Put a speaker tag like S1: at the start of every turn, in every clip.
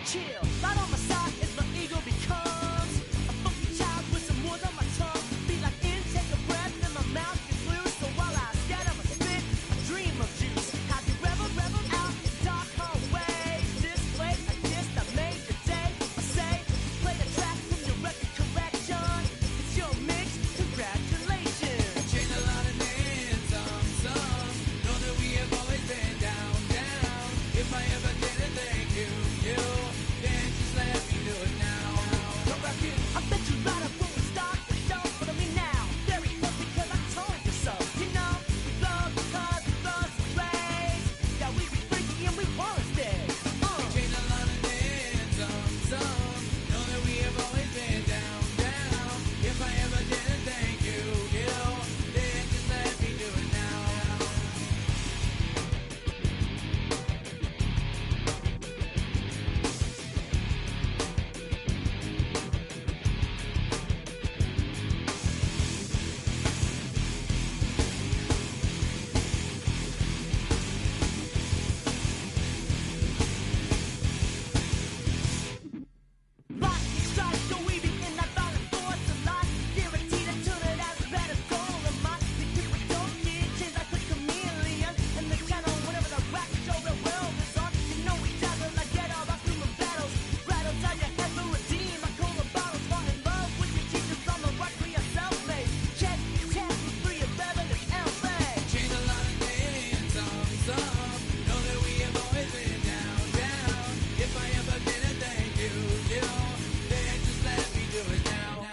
S1: chill. Right on my side is my ego becomes a funky child with some words on my tongue. Be like in, take a breath, and my mouth gets loose. So while I scatter my spit, I dream of juice. Have you ever reveled out in dark hallways? This place like this that made your day. I say, play the track from your record collection. It's your mix, congratulations.
S2: Changed a lot of names, some know that we have always been down, down. If I ever didn't thank you, then just let me do it now. Come back in.
S1: I bet you right up when we start the show, but I mean now, very close because I told you so. You know, we love because we love the place. Yeah, we be freaky and we wanna stay.
S2: Changed a lot of names, some know that we have always been down, down. If I ever didn't thank you, then just let me do it now.
S1: Lightning strikes, so we begin that violent force of life. Guaranteed to turn it as a better goal of mine. Because we don't need change like a chameleon. And the channel, whenever the rap show the world is on, you know we dazzle like get all our human battles. Rattle down your head to redeem. I call the bottles, fall in love with your teachers on the right for your self-made. Check, free of evidence, LA.
S2: Changed a lot of names, some know that we have always been down, down. If I ever didn't thank you, then just let me do it now.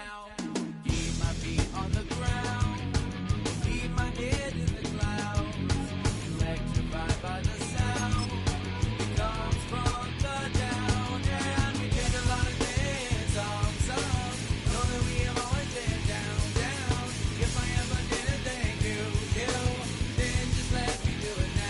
S2: Keep my feet on the ground, keep my head in the clouds, electrified by the sound that comes from the down. And we changed a lot of names, some know that we have always been down, down. If I ever didn't thank you, then just let me do it now.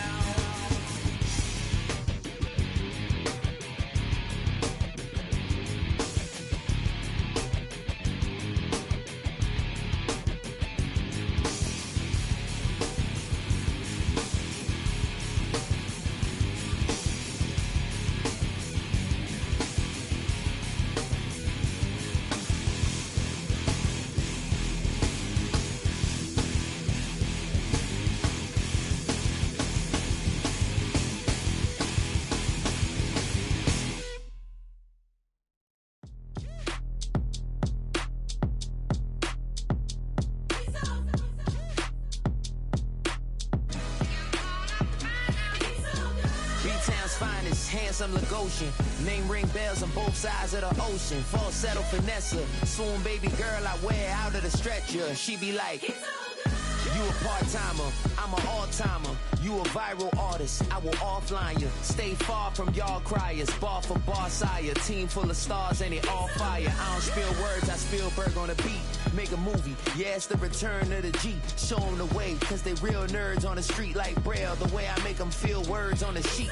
S3: B-Town's finest, handsome Lagosian. Name ring bells on both sides of the ocean. Falsetto finesse, swoon baby girl I wear out of the stretcher. She be like, you a part-timer, I'm an all-timer. You a viral artist, I will offline you. Stay far from y'all criers, bar for bar sire. Team full of stars and they all fire. I don't spill words, I Spielberg on a beat. Make a movie, yeah, it's the return of the G. Show them the way, cause they real nerds on the street like Braille. The way I make them feel words on the sheet.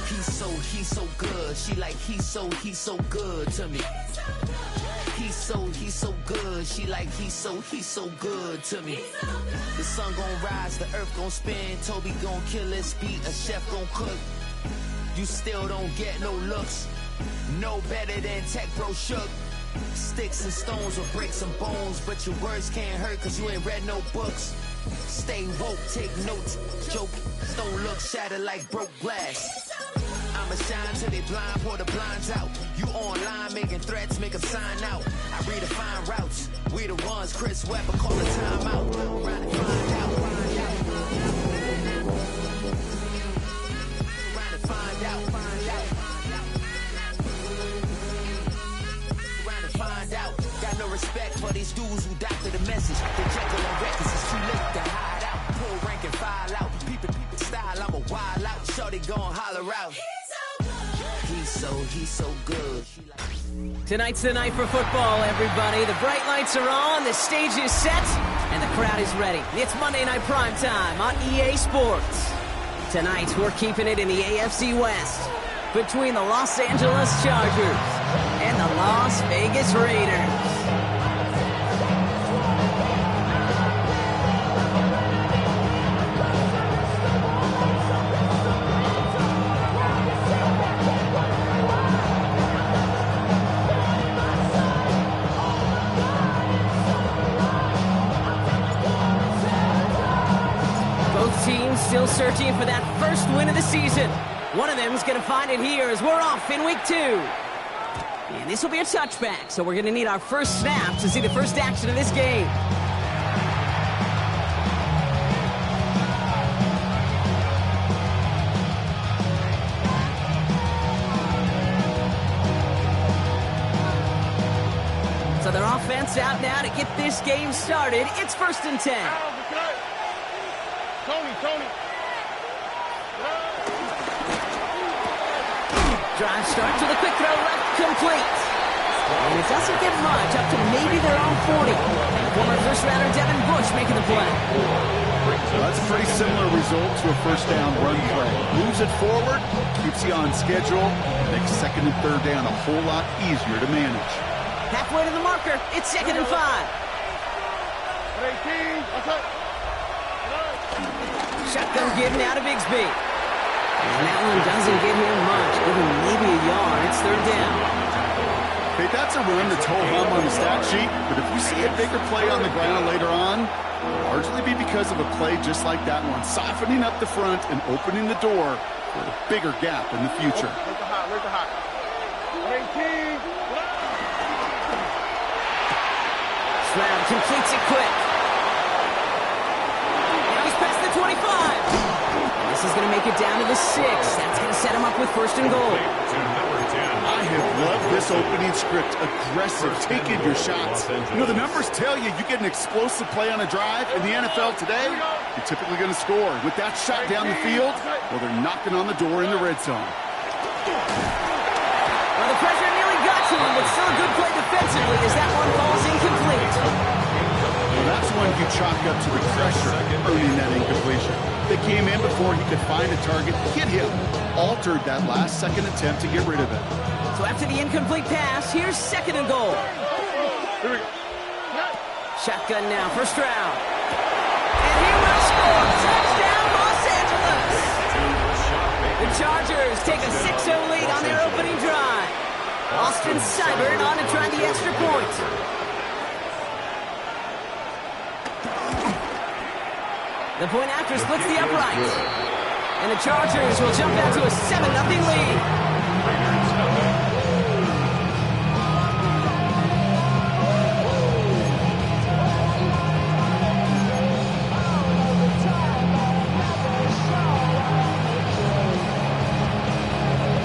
S3: He's so good. She like, he's so good to me. He's so good. She like, he's so good to me. The sun gon' rise, the earth gon' spin. Toby gon' kill this beat, a chef gon' cook. You still don't get no looks. No better than Tech Bro Shook. Sticks and stones will break some bones, but your words can't hurt cause you ain't read no books. Stay woke, take notes, joke. Don't look shattered like broke glass. I'ma shine till they blind, pour the blinds out. You online making threats, make them sign out. I redefine routes. We the ones Chris Webber call a timeout. Round and find out. Round and find out. Round and find out. Got no respect for these dudes who doctor the message. The Jekyll and records is too late to hide out. Pull rank and file out. People style, I'm a wild out. Shorty gon' holler out. He's so good.
S4: Tonight's the night for football, everybody. The bright lights are on, the stage is set, and the crowd is ready. It's Monday Night Primetime on EA Sports. Tonight, we're keeping it in the AFC West between the Los Angeles Chargers and the Las Vegas Raiders. searching for that first win of the season. One of them is going to find it here as we're off in week 2. And this will be a touchback, so we're going to need our first snap to see the first action of this game. So their offense out now to get this game started. It's 1st and 10.
S5: Tony.
S4: Drive starts with a quick throw left, complete. And it doesn't get much, up to maybe their own 40. Former first-rounder Devin Bush making the play.
S6: So that's a pretty similar result to a first down run play. Moves it forward, keeps you on schedule, makes 2nd and 3rd down a whole lot easier to manage.
S4: Halfway to the marker, it's 2nd and 5. Shotgun given out of Bigsby. And that one doesn't give him much, even maybe a yard. It's 3rd down.
S6: Okay, that's a run that's ho-hum on the stat sheet, but if we see a bigger play on the ground later on, it'll largely be because of a play just like that one, softening up the front and opening the door for a bigger gap in the future.
S4: Stroud completes it quick. Now he's past the 25. This is going to make it down to the 6. That's going to set him up with 1st and goal.
S6: I have loved this opening script. Aggressive, taking your shots. You know, the numbers tell you you get an explosive play on a drive. In the NFL today, you're typically going to score. With that shot down the field, well, they're knocking on the door in the red zone.
S4: Well, the pressure nearly got to him, but still a good play defensively as that one falls incomplete.
S6: Well, that's one you chalk up to the pressure, earning that incompletion. They came in before he could find a target, hit him, altered that last-second attempt to get rid of it.
S4: So after the incomplete pass, here's 2nd and goal. Shotgun now for Stroud. And he will score! Touchdown, Los Angeles! The Chargers take a 6-0 lead on their opening drive. Austin Seibert on to try the extra point. The point after splits the uprights. And the Chargers will jump out to a 7-0 lead.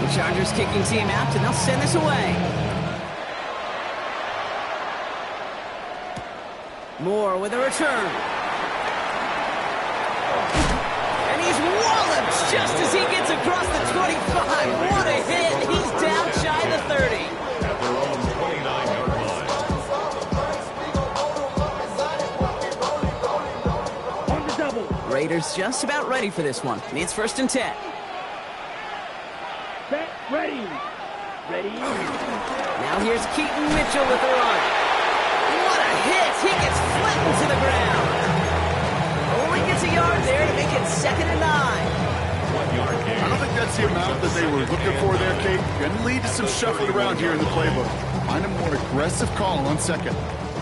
S4: The Chargers kicking team out, and they'll send this away. Moore with a return. Walloped just as he gets across the 25. What a hit. He's down shy of the 30. Raiders just about ready for this one. It's 1st and 10.
S5: Set, ready.
S4: Now here's Keaton Mitchell with the run. What a hit. He gets flattened to the ground. Only gets a yard there to make it 2nd and 9.
S6: I don't think that's the amount that they were looking for there, Kate. Going to lead to some shuffling around here in the playbook. Find a more aggressive call on 2nd.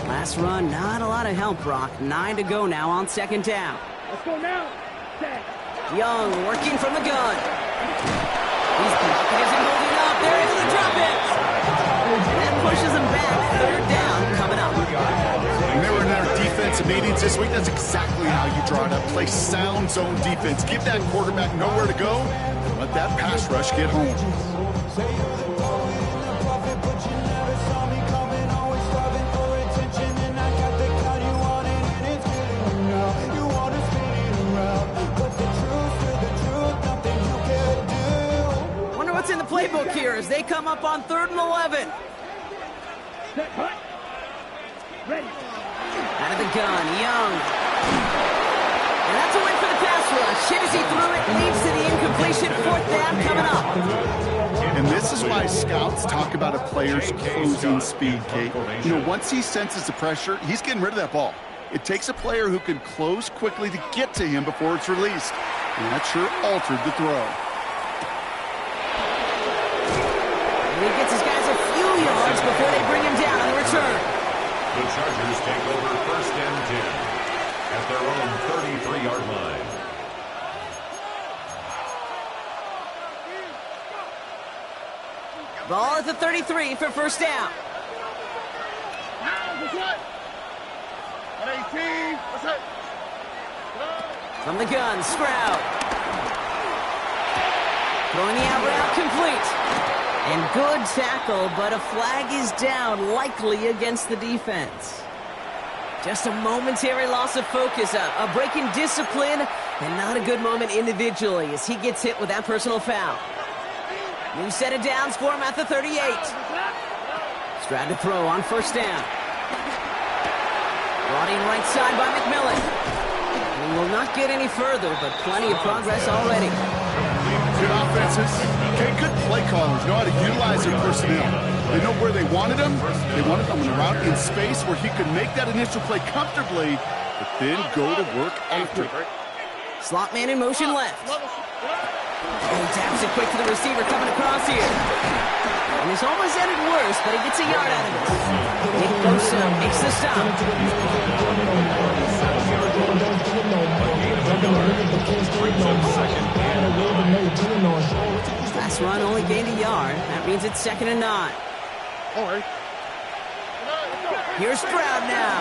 S4: Last run, not a lot of help, Brock. 9 to go now on 2nd down.
S5: Let's go now. Set.
S4: Young working from the gun. He's blocking as he's holding up. They're able to drop it. And that pushes him back. 3rd down coming up.
S6: When they were in their defensive meetings this week, that's exactly how you draw it up. Play sound zone defense. Give that quarterback nowhere to go. And let that pass rush get home.
S4: Wonder what's in the playbook here as they come up on 3rd and 11.
S5: Set, cut. Ready.
S4: Out of the gun, Young. And that's a win for the pass rush. Hit as he threw it, leads to the incompletion. 4th down coming up.
S6: And this is why scouts talk about a player's closing speed, Kate. You know, once he senses the pressure, he's getting rid of that ball. It takes a player who can close quickly to get to him before it's released. And that sure altered the throw.
S4: And he gets his guys a few yards before they bring him down on the return.
S7: The Chargers take over 1st and 10 at their own 33-yard line.
S4: Ball at the 33 for first down. From the gun, Stroud. Throwing the out route complete. And good tackle, but a flag is down, likely against the defense. Just a momentary loss of focus, a break in discipline, and not a good moment individually as he gets hit with that personal foul. New set of downs for him at the 38. Stroud to throw on first down. Brought in right side by McMillan. He will not get any further, but plenty of progress already.
S6: Good offenses. Okay, good play callers know how to utilize their personnel. They know where they wanted them. They wanted them in a route in space where he could make that initial play comfortably, but then go to work after.
S4: Slot man in motion left. He taps it quick to the receiver coming across here. And this almost ended worse, but he gets a yard out of it. Nick Bosa makes the stop. Last run only gained a yard. That means it's 2nd and 9. Here's Stroud now.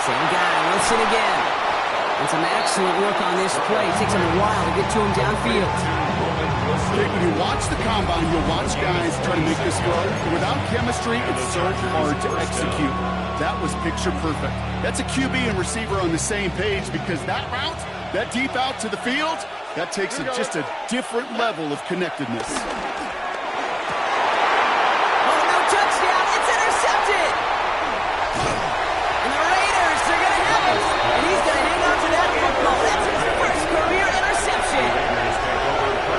S4: Same guy, Wilson again. And some excellent work on this play. It takes him a while to get to him downfield.
S6: When you watch the combine, you'll watch guys try to make this throw. Without chemistry, it's so hard to execute. That was picture perfect. That's a QB and receiver on the same page because that route, that deep out to the field, that takes just a different level of connectedness.
S4: Oh, no touchdown. It's intercepted. And the Raiders, they're going to have it. And he's going to hang on to that football. That's his first career interception.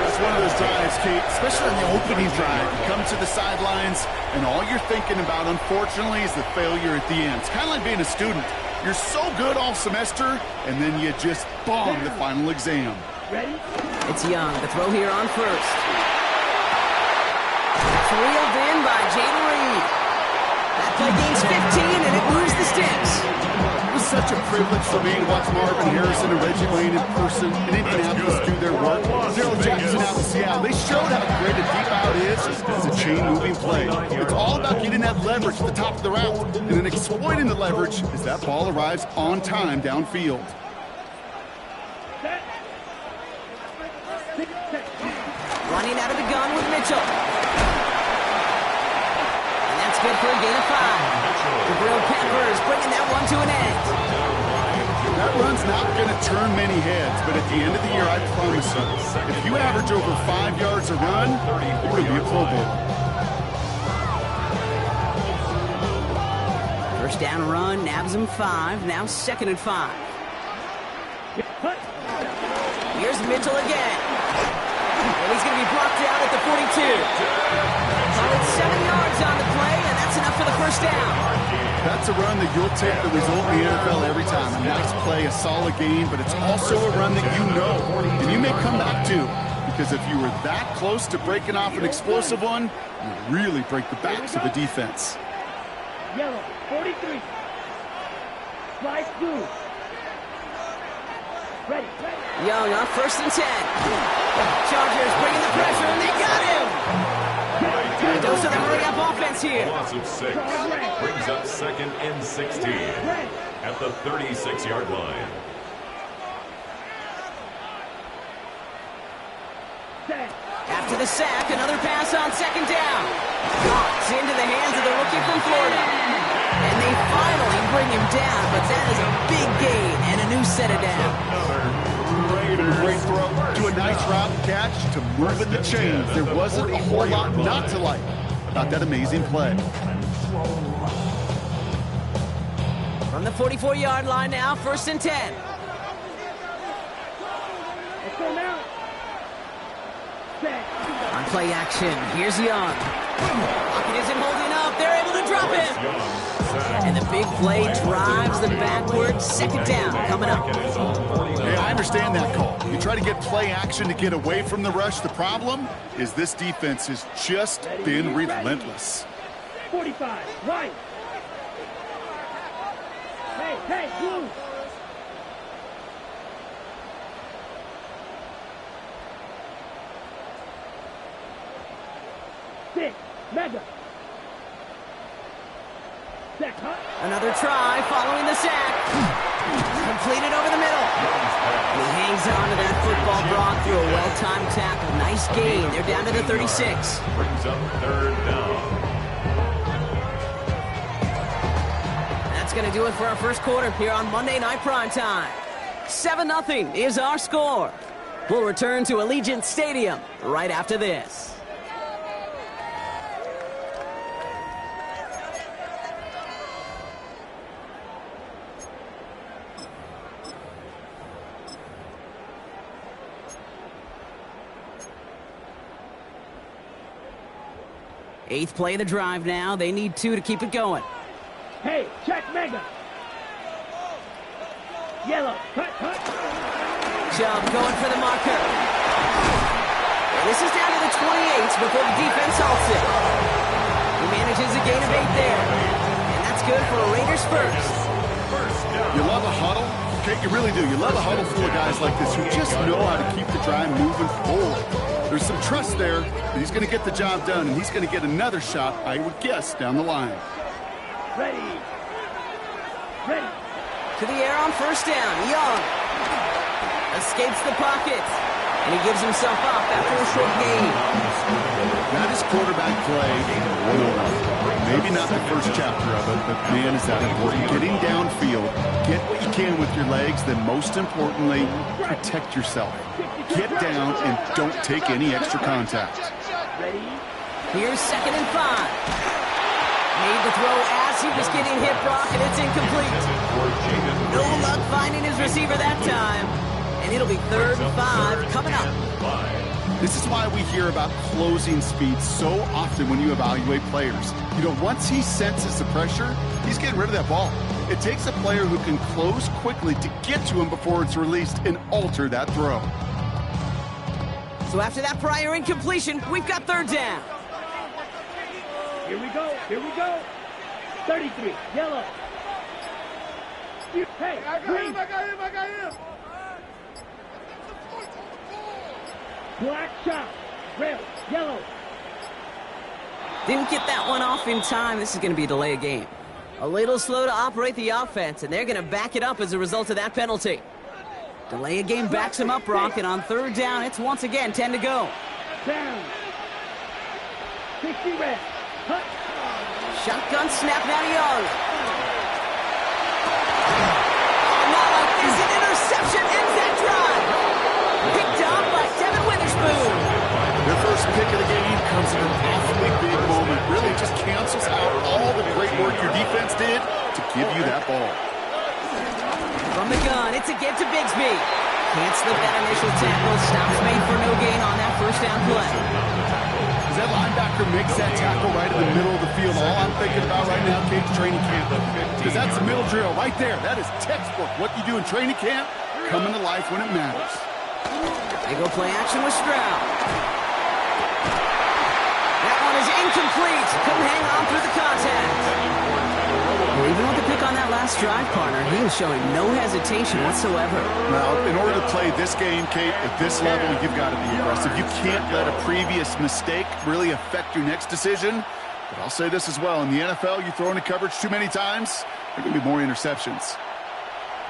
S6: It's one of those drives, Kate, especially on the opening drive. You come to the sidelines, and all you're thinking about, unfortunately, is the failure at the end. It's kind of like being a student. You're so good all semester, and then you just bomb the final exam.
S5: Ready?
S4: It's Young. The throw here on first. It's reeled in by Jaden Reed. That play gains 15, and it moves the sticks.
S6: It was such a privilege for me to watch Marvin Harrison and Reggie Wayne in person in Indianapolis do their work. Daryl Jackson out in Seattle. They showed how great a deep out is as a chain-moving play. It's all about getting that leverage at the top of the route and then exploiting the leverage as that ball arrives on time downfield.
S4: Running out of the gun with Mitchell. And that's good for a gain of 5. The Grilled Peppers bringing that one to an end.
S6: That run's not going to turn many heads, but at the end of the year, I promise you, if you average over 5 yards a run, you're going to be a Pro Bowl.
S4: First down run, nabs him 5. Now 2nd and 5. Here's Mitchell again. And he's going to be blocked out at the 42. Call it 7 yards on the play, and that's enough for the first down.
S6: That's a run that you'll take the result in the NFL every time. A nice play, a solid game, but it's also a run that you know, and you may come back to, because if you were that close to breaking off an explosive one, you really break the backs of the defense.
S5: Yellow, 43. Slide 2. Ready.
S4: Young on 1st and 10. Chargers bringing the pressure, and they got him. Those are the hurry-up offense here.
S7: Loss of 6 brings up 2nd and 16 at the 36-yard line.
S4: After the sack, another pass on 2nd down. It's into the hands of the rookie from Florida. And they finally bring him down, but that is a big gain and a new set of down.
S6: Great throw to a nice route catch to moving the chains. There wasn't a whole lot not to like about that amazing play.
S4: From the 44-yard line now, 1st and 10.
S5: Let's go now. Set.
S4: On play action, here's Young. Pocket isn't holding up. They're able to drop him. And the big play drives them backwards. 2nd down coming up.
S6: Hey, I understand that call. You try to get play action to get away from the rush. The problem is this defense has just been relentless.
S5: 45. Right. Hey, blue. mega. Sack, hut.
S4: Another try following the sack. Completed over the middle. And he hangs on to that football, Brock, through a well-timed tackle. Nice gain. They're down to the 36.
S7: Brings up third down.
S4: That's going to do it for our first quarter here on Monday Night Primetime. 7-0 is our score. We'll return to Allegiant Stadium right after this. Eighth play of the drive now. They need 2 to keep it going.
S5: Hey, check mega. Yellow, cut, cut.
S4: Chubb going for the marker. And this is down to the 28 before the defense halts it. He manages a gain of 8 there. And that's good for a Raiders first.
S6: You love a huddle? Okay, you really do. You love a huddle full of guys like this who just know how to keep the drive moving forward. There's some trust there that he's going to get the job done, and he's going to get another shot, I would guess, down the line.
S5: Ready. Ready.
S4: To the air on first down. Young escapes the pocket. And he gives himself up after a short gain.
S6: That is quarterback play 101. Maybe not the first chapter of it, but man, is that important. Getting downfield, get what you can with your legs, then most importantly, protect yourself. Get down and don't take any extra contact.
S5: Ready.
S4: Here's 2nd and 5. Made the throw as he was getting hit, Brock, and it's incomplete. No luck finding his receiver that time. And it'll be 3rd and 5 coming up.
S6: This is why we hear about closing speed so often when you evaluate players. You know, once he senses the pressure, he's getting rid of that ball. It takes a player who can close quickly to get to him before it's released and alter that throw.
S4: So after that prior incompletion, we've got 3rd down.
S5: Here we go. Here we go. 33. Yellow. Hey, green.
S8: I got him.
S5: Black shot. Red. Yellow.
S4: Didn't get that one off in time. This is going to be a delay of game. A little slow to operate the offense, and they're going to back it up as a result of that penalty. Delay of game backs him up, Brock, and on 3rd down, it's once again 10 to go.
S5: Down. 60 red. Cut.
S4: Shotgun snap now to Young. Oh, not like this. An interception ends that drive. Picked up by Devin Witherspoon.
S6: Their first pick of the game comes in an awfully big moment. Really just cancels out all the great work your defense did to give you that ball.
S4: From the gun, it's again to Bigsby. Can't slip that initial tackle. Stops made for no gain on that first down play.
S6: As that linebacker makes that tackle right in the middle of the field, all I'm thinking about right now, Kate's training camp. Because that's the middle drill right there. That is textbook. What you do in training camp, coming to life when it matters.
S4: They go play action with Stroud. That one is incomplete. Couldn't hang on through the contact. Well, even with the pick on that last drive, partner, he was showing no hesitation whatsoever.
S6: Now, in order to play this game, Kate, at this level, you've got to be aggressive. You can't let a previous mistake really affect your next decision. But I'll say this as well. In the NFL, you throw into coverage too many times, there can be more interceptions.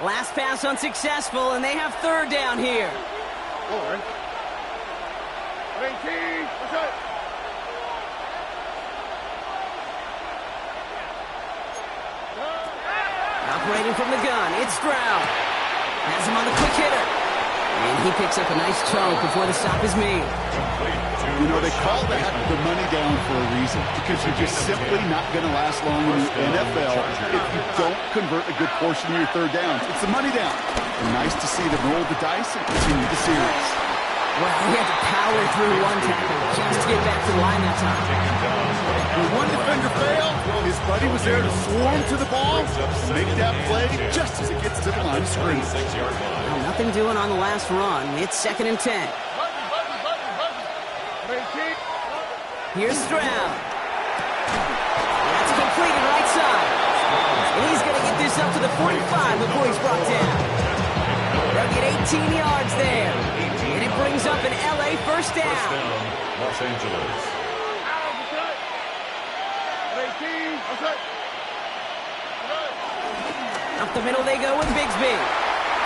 S4: Last pass unsuccessful, and they have 3rd down here.
S8: Forward. 18. What's up?
S4: Operating from the gun, it's Stroud. Has him on the quick hitter. And he picks up a nice chunk before the stop is made.
S6: You know, they call that the money down for a reason, because you're just simply not going to last long in the NFL if you don't convert a good portion of your 3rd downs. It's the money down. And nice to see them roll the dice and continue the series.
S4: Well, he had to power through one tackle just to get back to the line that time.
S6: When one defender failed, his buddy was there to swarm to the ball and make that play just as it gets to the line of scrimmage.
S4: Well, nothing doing on the last run. It's 2nd and 10. Here's Stroud. That's completed right side. And he's going to get this up to the 45 before he's brought down. They'll get 18 yards there. And it brings up an LA first down.
S7: Los Angeles.
S4: Up the middle they go with Bigsby.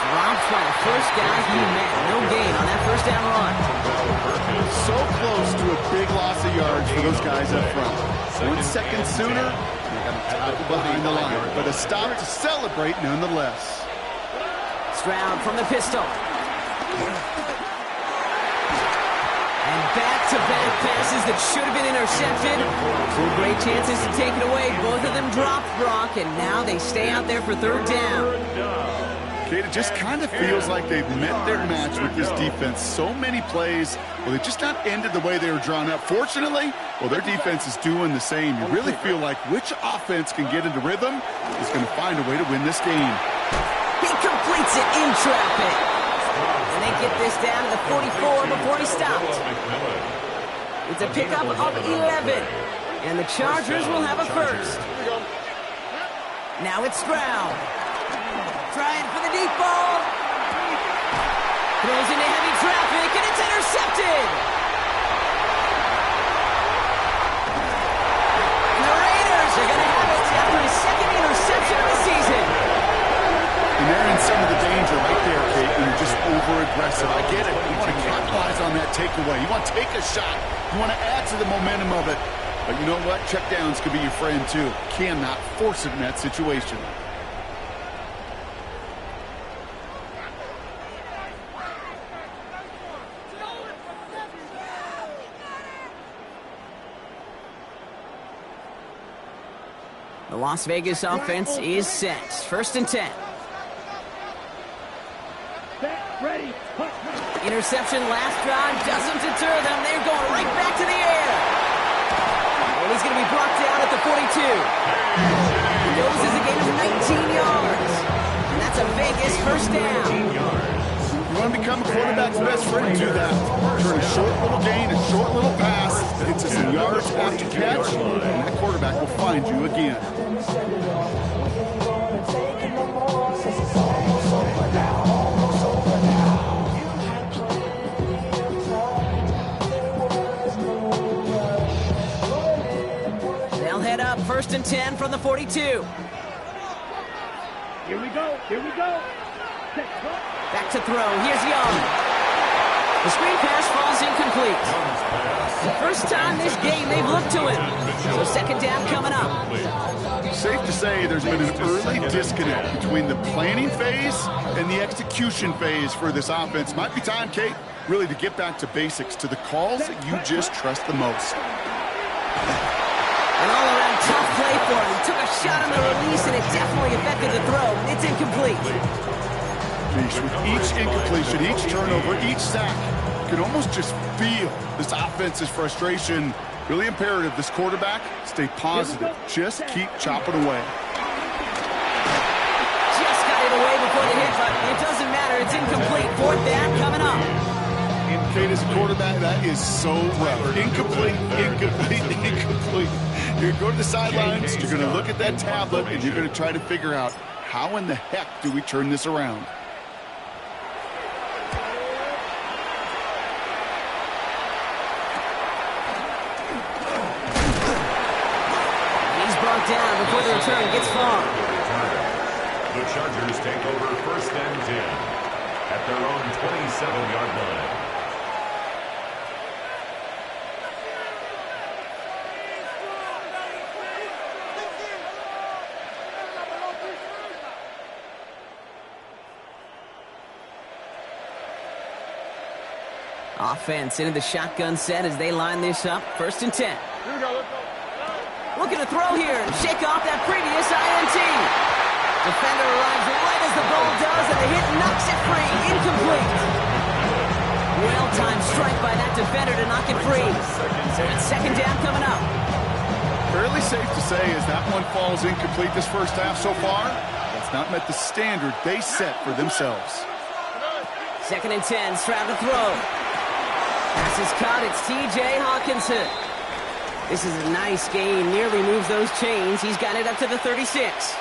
S4: Dropped by the first guy he met. No gain on that first down run.
S6: So close to a big loss of yards for those guys up front. 1 second sooner, they got a tackle behind the line. But a stop to celebrate nonetheless.
S4: Stroud from the pistol. And back-to-back passes that should have been intercepted. Two great chances to take it away. Both of them dropped, Brock, and now they stay out there for third down.
S6: Kate, it just kind of feels like they've met their match with this defense. So many plays, well, they just not ended the way they were drawn up. Fortunately, well, their defense is doing the same. You really feel like which offense can get into rhythm is going to find a way to win this game.
S4: He completes it in traffic. And they get this down to the 44 before he stopped. It's a pickup of 11. And the Chargers will have a first. Now it's Stroud. Trying for the deep ball. Throws into heavy traffic, and it's intercepted. And the Raiders are going to have it after his second interception of the season.
S6: And they're in some of the danger right there, Kate, when you're just over-aggressive. I get it. You want to capitalize on that takeaway. You want to take a shot. You want to add to the momentum of it. But you know what? Checkdowns could be your friend, too. Cannot force it in that situation.
S4: The Las Vegas offense is set. First and 10.
S5: Ready.
S4: Interception last drive doesn't deter them. They're going right back to the air. And he's going to be brought down at the 42. He goes as a gain of 19 yards. And that's a Vegas first down.
S6: You want to become a quarterback's best friend, do that. Turn a short little gain, a short little pass, gets us some yards after catch, and that quarterback will find you again.
S4: They'll head up first and 10 from the 42.
S5: Here we go.
S4: Back to throw. Here's Young. The screen pass falls incomplete. First time this game they've looked to him. So second down coming up.
S6: Safe to say there's been an early disconnect between the planning phase and the execution phase for this offense. Might be time, Kate, really to get back to basics, to the calls that you just trust the most.
S4: An all-around tough play for him. He took a shot on the release, and it definitely affected the throw. It's incomplete.
S6: With each incompletion, each turnover, each sack, you can almost just feel this offense's frustration. Really imperative, this quarterback, stay positive. Just keep chopping away.
S4: Just got it away before the hit button. It doesn't matter. It's incomplete. Fourth down coming up.
S6: Kate, as a quarterback, that is so rough. Incomplete. You're going to go to the sidelines, you're going to look at that tablet, and you're going to try to figure out how in the heck do we turn this around.
S4: Down before the return gets far.
S7: The Chargers take over first and 10 at their own 27-yard line.
S4: Offense into the shotgun set as they line this up. First and 10.
S8: Here we go, let's go.
S4: Looking to throw here and shake off that previous INT. Defender arrives right as the ball does, and the hit knocks it free. Incomplete. Well-timed strike by that defender to knock it free. And second down coming up.
S6: Fairly safe to say as that one falls incomplete this first half so far, that's not met the standard they set for themselves.
S4: Second and 10, Stroud to throw. Pass is caught, it's T.J. Hawkinson. This is a nice gain, nearly moves those chains. He's got it up to the 36.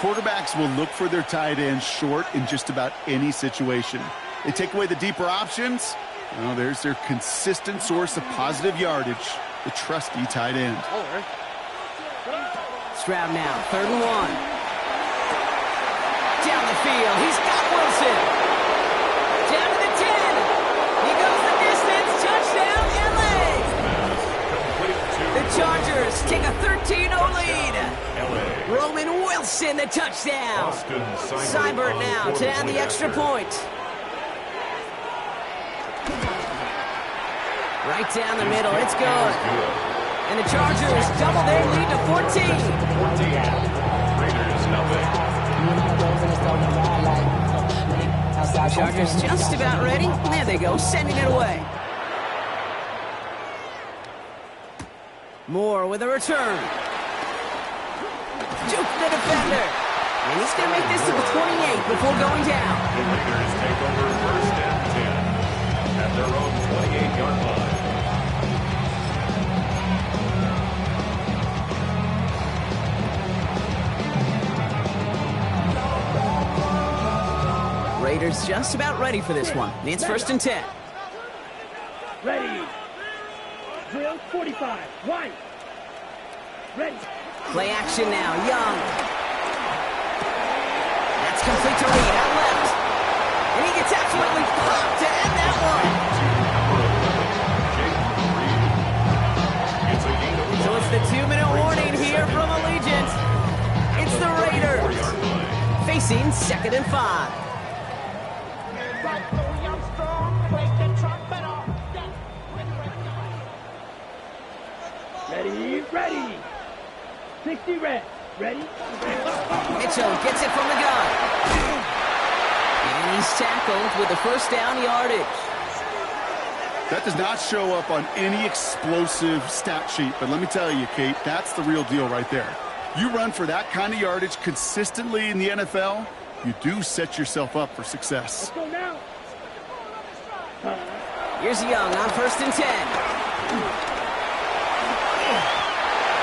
S6: Quarterbacks will look for their tight end short in just about any situation. They take away the deeper options. Well, there's their consistent source of positive yardage, the trusty tight end.
S4: Stroud now, 3rd and 1. Down the field, he's got Wilson. Down to the 10. He goes the distance, touchdown, LA. The Chargers take a 13-0 lead. Roman Wilson, the touchdown. Seibert now to add the extra point. Right down the middle, it's good. And the Chargers double their lead to 14.
S7: Raiders nothing.
S4: Chargers just about ready. There they go, sending it away. Moore with a return. Juke the defender. And he's going to make this to the 28 before going down.
S7: The Raiders take over 1st and 10 at their own 28-yard line.
S4: Raiders just about ready for this one. It's 1st and 10.
S5: Ready. Drill 45. Wide. Ready.
S4: Play action now. Young. That's complete to Reed out left. And he gets absolutely popped to end that one. So it's the 2-minute warning here from Allegiant. It's the Raiders facing 2nd and 5.
S5: Ready. Ready. 60 red. Ready.
S4: Mitchell gets it from the gun. And he's tackled with the 1st down yardage.
S6: That does not show up on any explosive stat sheet, but let me tell you, Kate, that's the real deal right there. You run for that kind of yardage consistently in the NFL, you do set yourself up for success.
S5: Let's go now.
S4: Here's Young on 1st and 10.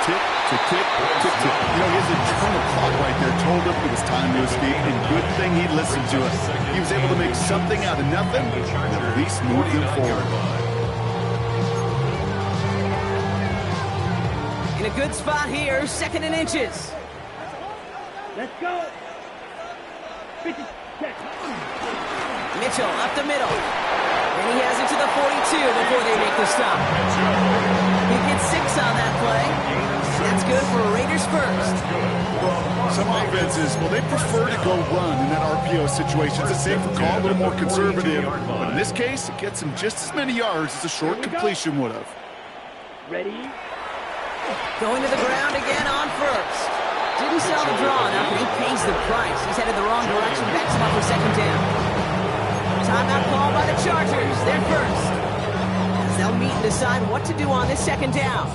S6: Tick, to tick, tick, tick. You know, his internal clock right there told him it was time to escape, and good thing he listened to it. He was able to make something out of nothing and at least move them forward.
S4: In a good spot here, 2nd and inches.
S5: Let's go. 50 seconds.
S4: Mitchell up the middle. And he has it to the 42 before they make the stop. He gets 6 on that play. And that's good for Raiders 1st.
S6: Some offenses, well, they prefer to go run in that RPO situation. It's a safer call, a little more conservative. But in this case, it gets him just as many yards as a short completion would have.
S5: Ready.
S4: Going to the ground again on 1st. Didn't sell the draw enough, and he pays the price. He's headed the wrong direction, backs him up for 2nd down. Timeout called by the Chargers. They're 1st. As they'll meet and decide what to do on this 2nd down.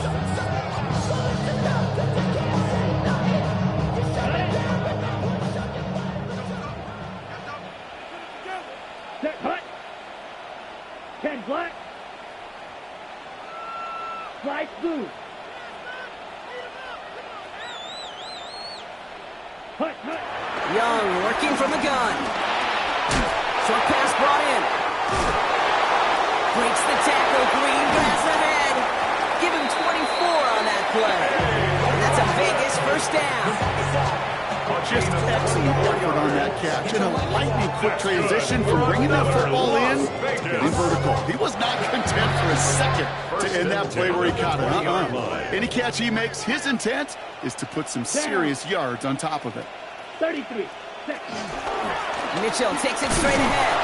S5: Set. Hut. 10 black. Slide blue. Hut. Hut.
S4: Young working from the gun. Short pass brought in. Breaks the tackle. Green grabs the head. Give him 24 on that play. And that's a Vegas 1st down.
S6: Just excellent effort on that catch. And a lightning quick transition from bringing that football in vertical. He was not content for a second to end that play where he caught it. Any catch he makes, his intent is to put some serious yards on top of it.
S5: 33 seconds.
S4: Mitchell takes it straight ahead.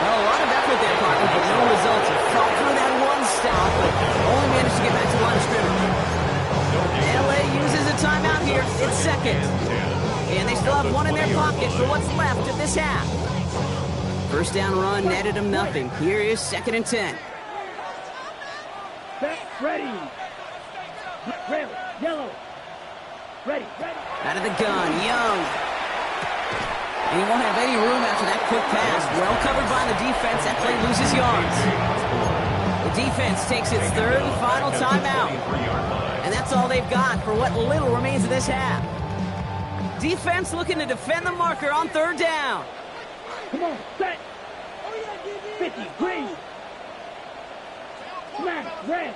S4: Well, a lot of effort there, partner, but no results. He fought through that one stop, but only managed to get back to line of scrimmage. LA uses a timeout here. It's 2nd. And they still have one in their pocket for what's left of this half. 1st down run netted them nothing. Here is 2nd and 10.
S5: Set. Ready. Red. Yellow. Ready. Ready.
S4: Out of the gun, Young. And he won't have any room after that quick pass. Well covered by the defense. That play loses yards. The defense takes its 3rd and final timeout. And that's all they've got for what little remains of this half. Defense looking to defend the marker on 3rd down.
S5: Come on. Set. 50. Green. Smash. Red.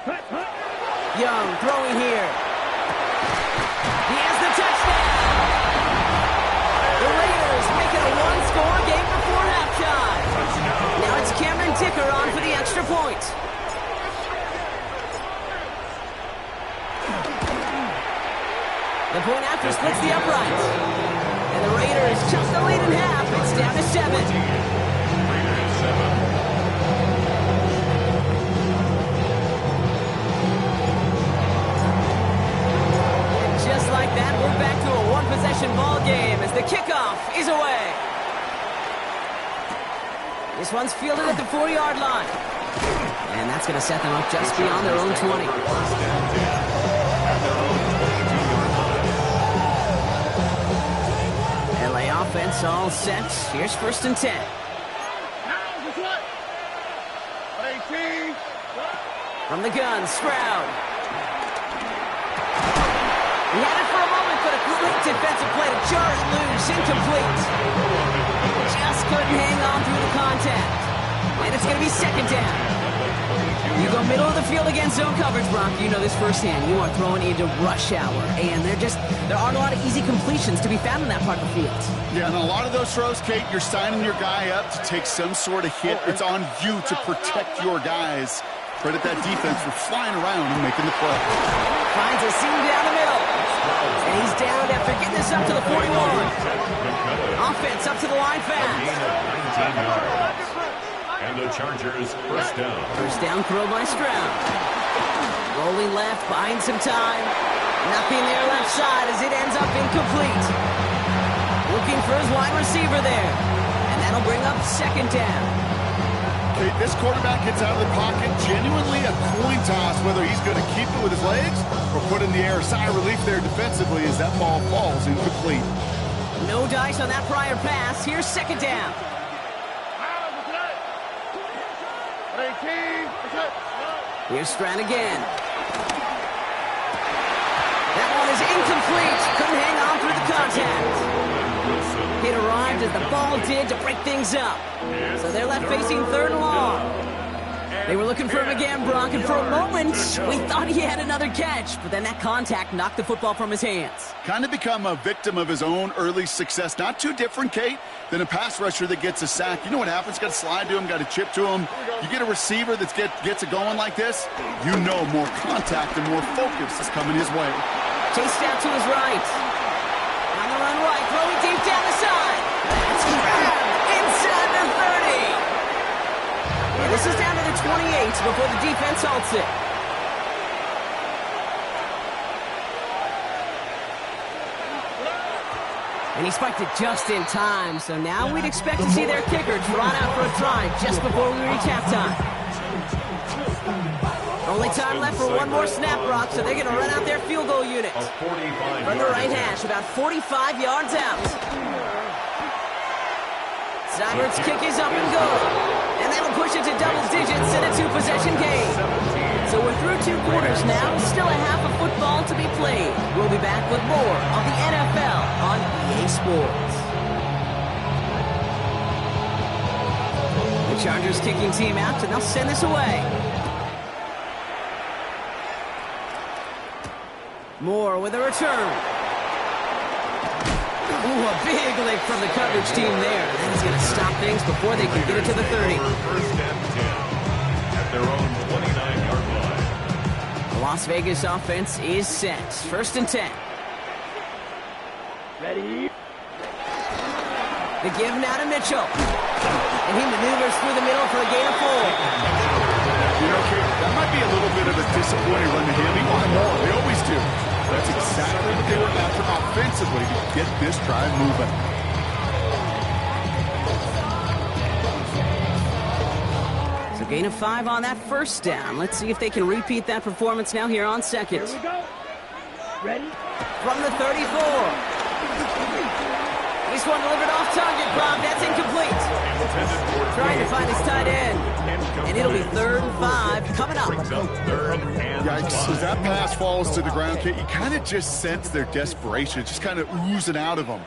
S4: Young throwing here. He has the touchdown. The Raiders make it a one-score game before halftime. Now it's Cameron Dicker on for the extra point. The point after splits the uprights. And the Raiders just the lead in half. It's down to 7.
S7: Raiders 7.
S4: Just like that, we're back to a one-possession ball game as the kickoff is away. This one's fielded at the 4-yard line. And that's going to set them up just beyond their own 20. LA offense all set. Here's 1st and 10. From the gun, Stroud. He had it for a moment, but a great defensive play to jar it loose. Incomplete. Just couldn't hang on through the contact. And it's going to be 2nd down. You go middle of the field against zone coverage, Brock. You know this firsthand. You are throwing into rush hour. And there aren't a lot of easy completions to be found in that part of the field.
S6: Yeah, and a lot of those throws, Kate, you're signing your guy up to take some sort of hit. It's on you to protect your guys. Credit that defense for flying around and making the play.
S4: Finds a seam down the middle. And he's down after getting this up to the 41. Offense up to the line fast.
S7: And the Chargers 1st down.
S4: 1st down throw by Stroud. Rolling left, buying some time. Nothing there left side as it ends up incomplete. Looking for his wide receiver there. And that'll bring up 2nd down.
S6: Okay, this quarterback gets out of the pocket, genuinely a coin toss whether he's going to keep it with his legs or put in the air. Sigh of relief there defensively as that ball falls incomplete.
S4: No dice on that prior pass. Here's 2nd down. Here's Stroud again. That one is incomplete. Couldn't hang on through the contact. It arrived as the ball did to break things up. So they're left facing 3rd and long. They were looking for him again, Brock, and for a moment, we thought he had another catch, but then that contact knocked the football from his hands.
S6: Kind of become a victim of his own early success. Not too different, Kate, than a pass rusher that gets a sack. You know what happens? Got to slide to him, got to chip to him. You get a receiver that gets it going like this, you know more contact and more focus is coming his way.
S4: Chased out to his right. On the run right, throwing deep down the side. That's grabbed inside the 30. And this is down to the 28 before the defense halts it. And he spiked it just in time, so now we'd expect to see their kicker trot out for a try just before we reach halftime. Only time left for one more snap, Brock, so they're going to run out their field goal unit. From the right hash, about 45 yards out. Steibert's kick is up and good. And that'll push it to double digits in a 2-possession game. So we're through 2 quarters now. Still a half of football to be played. We'll be back with more of the NFL on EA Sports. The Chargers kicking team out, and they'll send this away. Moore with a return. Ooh, a big lick from the coverage team there. That is going to stop things before they can get it to the 30.
S7: 1st and 10 at their own 29-yard line.
S4: The Las Vegas offense is set. 1st and 10.
S5: Ready?
S4: The give now to Mitchell. And he maneuvers through the middle for a gain of 4.
S6: You know, Kate, that might be a little bit of a disappointing run to him. He wanted more. They always do. That's exactly what they were after offensively to get this drive moving.
S4: So gain of 5 on that 1st down. Let's see if they can repeat that performance now here on 2nd.
S5: Here we go. Ready?
S4: From the 34. This one delivered off target, Bob. That's incomplete. Trying to find his tight end. And it'll be 3rd and 5 coming up.
S6: Yikes, as that pass falls to the ground, Kate, you kind of just sense their desperation. It's just kind of oozing out of them.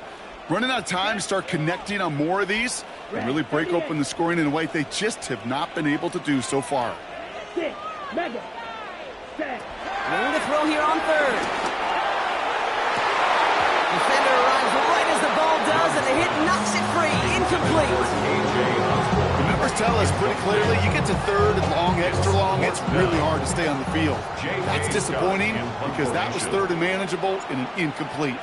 S6: Running out of time to start connecting on more of these and really break open the scoring in a way they just have not been able to do so far.
S5: Madden. Set.
S4: Waiting to throw here on third. Defender arrives right as the ball does, and the hit knocks it free. Incomplete.
S6: The numbers tell us pretty clearly, you get to third and long, extra long, it's really hard to stay on the field. That's disappointing because that was third and manageable and an incomplete.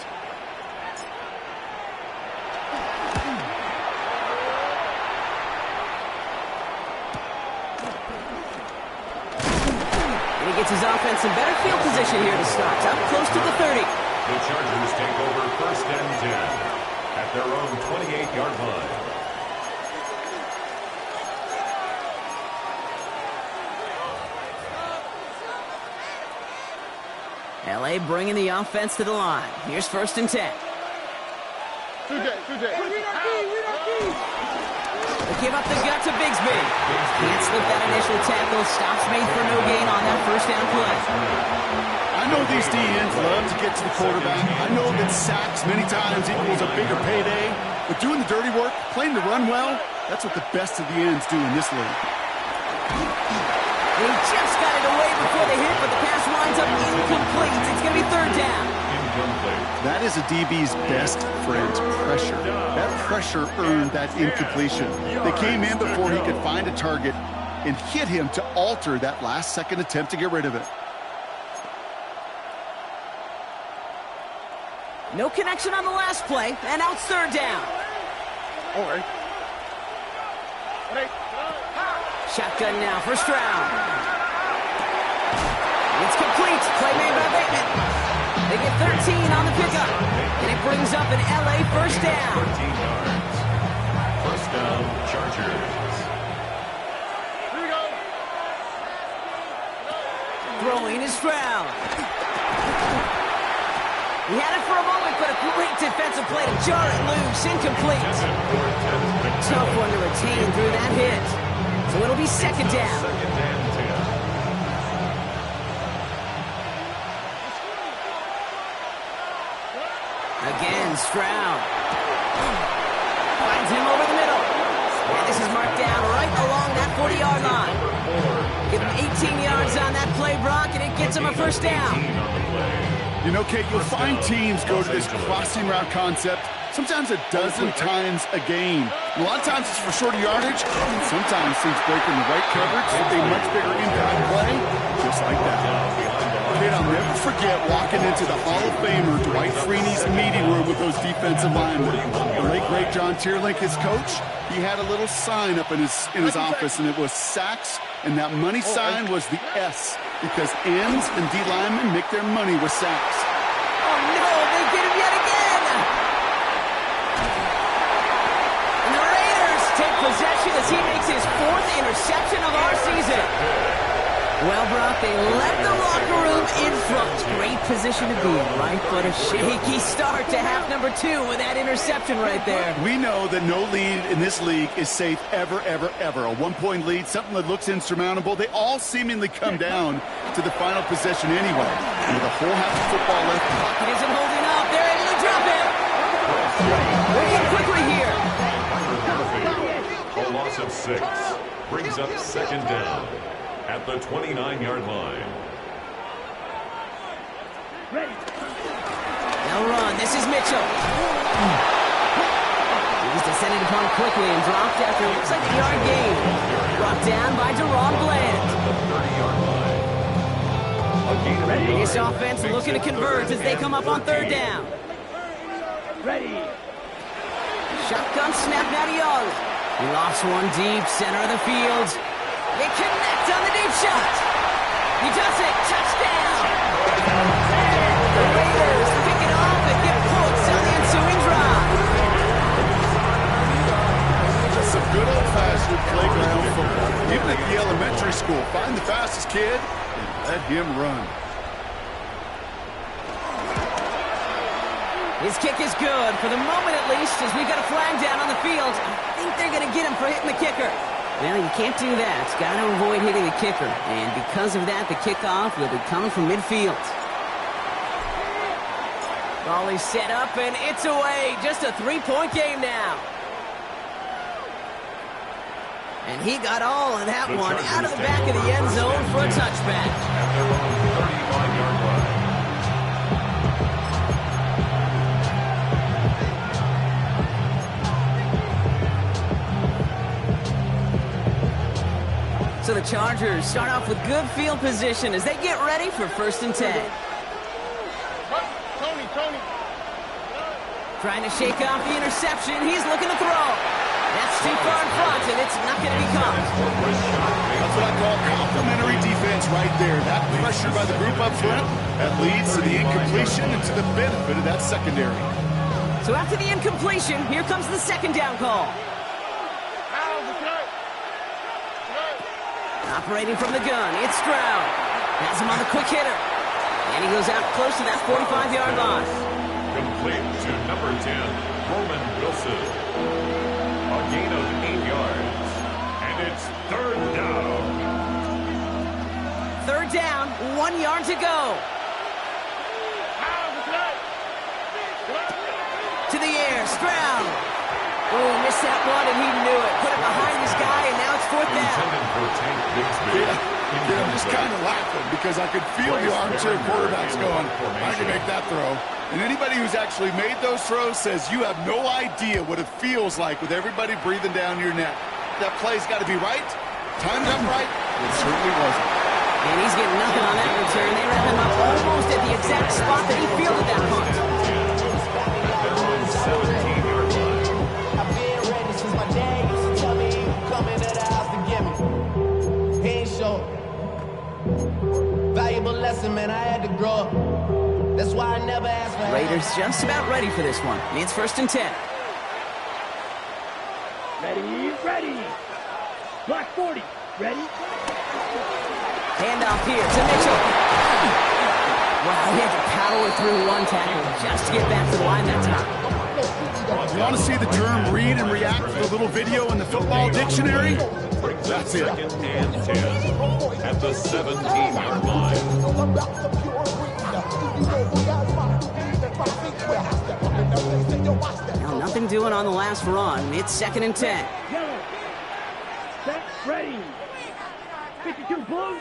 S4: And he gets his offense in better field position here to start. Up close to the 30.
S7: The Chargers take over first and 10 at their own 28-yard line.
S4: LA bringing the offense to the line. Here's first and 10. They give up the gut to Bigsby. Can't slip that initial tackle. Stops made for no gain on that first down play.
S6: I know these DNs love to get to the quarterback. I know that sacks many times equals a bigger payday. But doing the dirty work, playing to run well, that's what the best of the ends do in this league.
S4: He just got it away before the hit, but the pass winds up incomplete. It's going to be third down.
S6: That is a DB's best friend, pressure. That pressure earned that incompletion. They came in before he could find a target and hit him to alter that last-second attempt to get rid of it.
S4: No connection on the last play, and now it's third down. Shotgun now for Stroud. It's complete. Play made by Bateman. They get 13 on the pickup, and it brings up an LA first down.
S7: 13 yards. First down, Chargers.
S4: Throwing is Stroud. He had it for a moment, but a great defensive play to jar it loose. Incomplete. Tough one to retain through that hit. So it'll be second down.
S7: Second and 10.
S4: Again, Stroud. Finds him over the middle. And this is marked down right along that 40-yard line. Give him 18 yards on that play, Brock, and it gets him a first down.
S6: You know, Kate, you'll find teams go to this crossing route concept sometimes a dozen times a game. A lot of times it's for shorter yardage, and sometimes teams break in the right coverage with a much bigger impact play, just like that. Kate, I'll never forget walking into the Hall of Famer Dwight Freeney's meeting room with those defensive linemen. The late, great John Tierlink, his coach, he had a little sign up in his office, and it was sacks, and that money sign was the S, because ends and D linemen make their money with sacks.
S4: Oh, no, they get him yet again. And the Raiders take possession as he makes his fourth interception of our season. Well, Brock, they led the locker room in front. Great position to be in, right? But a shaky start to half number 2 with that interception right there.
S6: We know that no lead in this league is safe ever, ever, ever. A one-point lead, something that looks insurmountable. They all seemingly come down to the final possession anyway. And with a whole half of football left.
S4: It isn't holding up. They're able to drop it. Working quickly here.
S7: A loss of 6 brings up second down at the 29-yard line.
S4: They'll run. This is Mitchell. He's descended upon quickly and dropped after looks like a yard gain. Brought down by Deron Bland. This offense looking to convert as they come up on third down.
S5: Ready.
S4: Shotgun snap now to Young. He lost one deep, center of the field. They connect on the deep shot. He does it. Touchdown. The Raiders pick it off and get points on the ensuing drive.
S6: Just some good old-fashioned playground football. Even at the elementary school, find the fastest kid and let him run.
S4: His kick is good, for the moment at least, as we've got a flag down on the field. I think they're going to get him for hitting the kicker. Well, you can't do that. Got to avoid hitting the kicker. And because of that, the kickoff will be coming from midfield. Ball is set up, and it's away. Just a 3-point game now. And he got all of that one out of the back of the end zone for a touchback. So the Chargers start off with good field position as they get ready for 1st and 10.
S8: Tony.
S4: Trying to shake off the interception. He's looking to throw. That's too far in front, and it's not going to be caught.
S6: That's what I call complimentary defense right there. That pressure by the group up front, that leads to the incompletion and to the benefit of that secondary.
S4: So after the incompletion, here comes the 2nd down call. Operating from the gun, it's Stroud. Has him on the quick hitter. And he goes out close to that 45-yard line.
S7: Complete to number 10, Roman Wilson. A gain of 8 yards. And it's 3rd down.
S4: 3rd down, 1 yard to go. To the air, Stroud. Oh, missed that one, and he knew it. Put it behind his guy, and now it's 4th down.
S6: I'm just kind of laughing because I could feel the armchair quarterbacks going, I can make that throw. And anybody who's actually made those throws says you have no idea what it feels like with everybody breathing down your neck. That play's got to be right, timed up right. It certainly wasn't.
S4: And he's getting nothing on that return. They wrap him up almost at the exact spot that he fielded that punt.
S7: They're on 17-yard line.
S1: I've been ready since my dad used to tell me he would come into the house to get me. He ain't show. Valuable lesson, man, I had to grow up. That's why I never asked for help.
S4: Raiders just about ready for this one. It's 1st and 10.
S5: Ready. Block 40. Ready?
S4: Handoff here to Mitchell. Wow, he had to power through one tackle just to get back to the line that time.
S6: You want to see the term read and react to the little video in the football dictionary? That's it.
S7: 2nd and 10 at the 17-yard line.
S4: Now, nothing doing on the last run. It's 2nd and 10.
S5: Yellow. Set. Ready. 52 blue.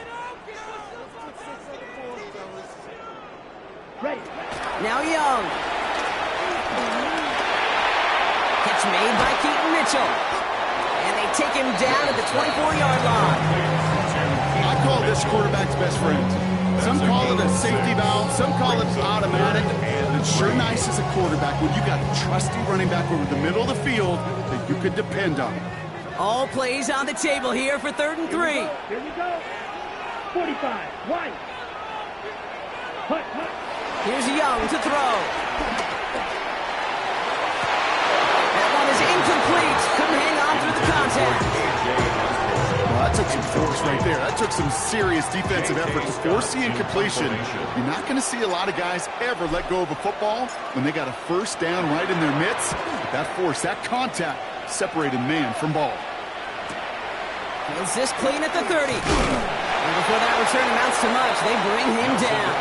S5: Ready.
S4: Now Young. Catch made by Keaton Mitchell. And they take him down at the 24-yard line.
S6: I call this quarterback's best friend. Some call it a safety valve, some call it automatic. And it's sure nice as a quarterback when you got a trusty running back over the middle of the field that you could depend on.
S4: All plays on the table here for 3rd and 3.
S5: Here we go. 45. One. Hut.
S4: Here's Young to throw. That one is incomplete. Couldn't hang on through the contact.
S6: Well, that took some force right there. That took some serious defensive effort to force the incompletion. You're not going to see a lot of guys ever let go of a football when they got a 1st down right in their midst. But that force, that contact, separated man from ball.
S4: Fields this clean at the 30. And before that return amounts to much, they bring him down.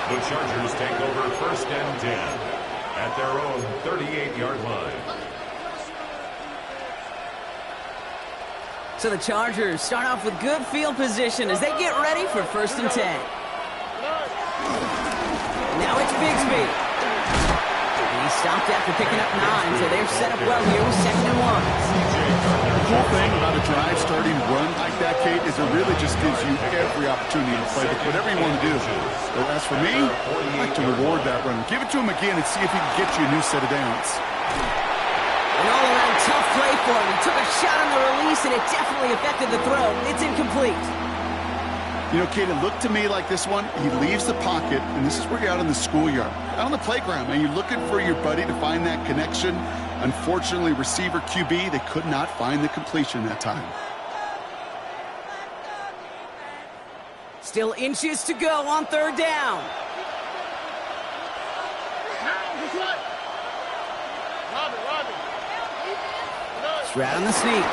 S7: The Chargers take over 1st and 10 at their own 38-yard line.
S4: So the Chargers start off with good field position as they get ready for 1st and 10. Now it's Bigsby. He stopped after picking up 9, so they're set up well here with 2nd and 1.
S6: The cool thing about a drive starting run like that, Kate, is it really just gives you every opportunity to play with whatever you want to do. But as for me, I like to reward that run. Give it to him again and see if he can get you a new set of downs.
S4: An all-around tough play for him. He took a shot on the release, and it definitely affected the throw. It's incomplete.
S6: You know, Kate, it looked to me like this one, he leaves the pocket, and this is where you're out in the schoolyard, out on the playground, and you're looking for your buddy to find that connection. Unfortunately, receiver QB, they could not find the completion that time.
S4: Still inches to go on 3rd down. Stroud on the sneak.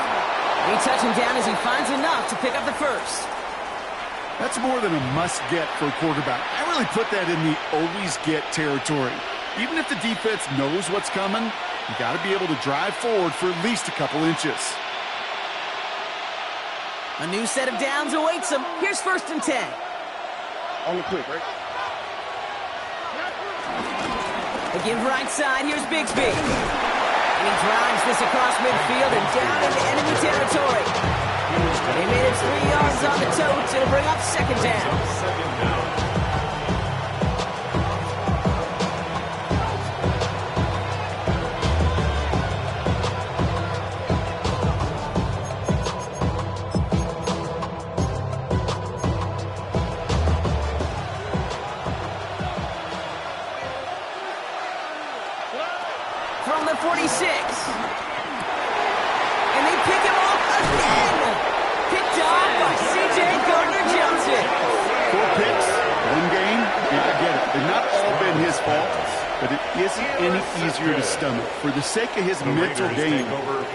S4: He touches him down as he finds enough to pick up the 1st.
S6: That's more than a must-get for a quarterback. I really put that in the always-get territory. Even if the defense knows what's coming, you got to be able to drive forward for at least a couple inches.
S4: A new set of downs awaits him. Here's 1st and 10.
S8: On the quick, right?
S4: Again, right side. Here's Bigsby. And he drives this across midfield and down into enemy territory. They made it 3 yards on the totes. It'll bring up second down.
S7: Second down.
S4: From the 46. And they pick him off again. Picked off by C.J. Gardner-Johnson.
S6: 4 picks, 1 game. Yeah, I get it. They've not all been his fault, but it isn't any easier to stomach. For the sake of his mental game,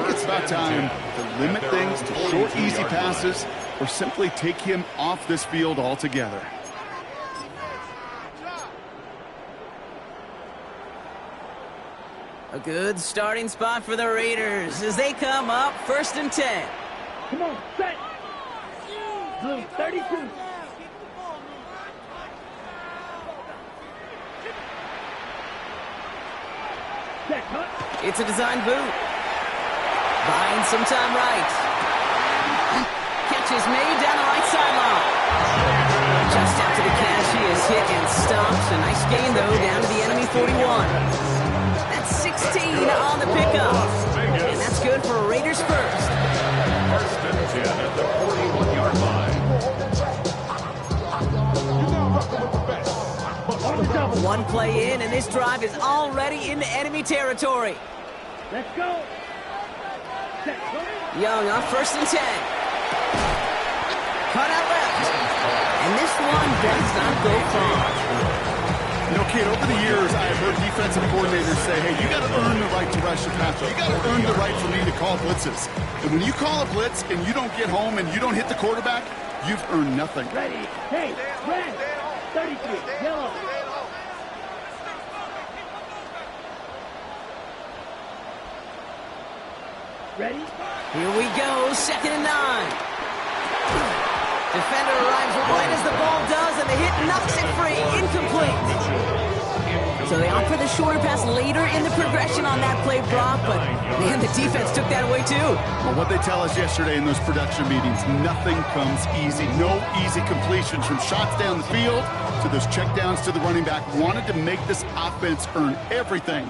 S6: it's about time to limit things to short, easy passes or simply take him off this field altogether.
S4: A good starting spot for the Raiders as they come up 1st and 10.
S5: Come on, set. Blue, 32. Set, cut.
S4: It's a design boot. Buying some time right. Catch is made down the right sideline. Just after the catch, he is hit and stopped. A nice gain, though, down to the enemy 41. That's 16 on the pickup. And that's good for Raiders first.
S7: 1st and 10 at the 41-yard line.
S4: One play in, and this drive is already into enemy territory.
S5: Let's go. Set, go.
S4: Young on 1st and 10. Cut out left. And this one does not go far.
S6: You know, kid, over the years, I have heard defensive coordinators say, hey, you got to earn the right to rush the passer. You got to earn the right for me to call blitzes. And when you call a blitz and you don't get home and you don't hit the quarterback, you've earned nothing.
S5: Ready. Hey, red. 33. Yellow. Ready?
S4: Here we go, 2nd and 9. Defender arrives right as the ball does, and the hit knocks it free. Incomplete. So they opt for the shorter pass later in the progression on that play, Brock, but man, the defense took that away too.
S6: Well, what they tell us yesterday in those production meetings, nothing comes easy. No easy completions from shots down the field to those checkdowns to the running back. Wanted to make this offense earn everything.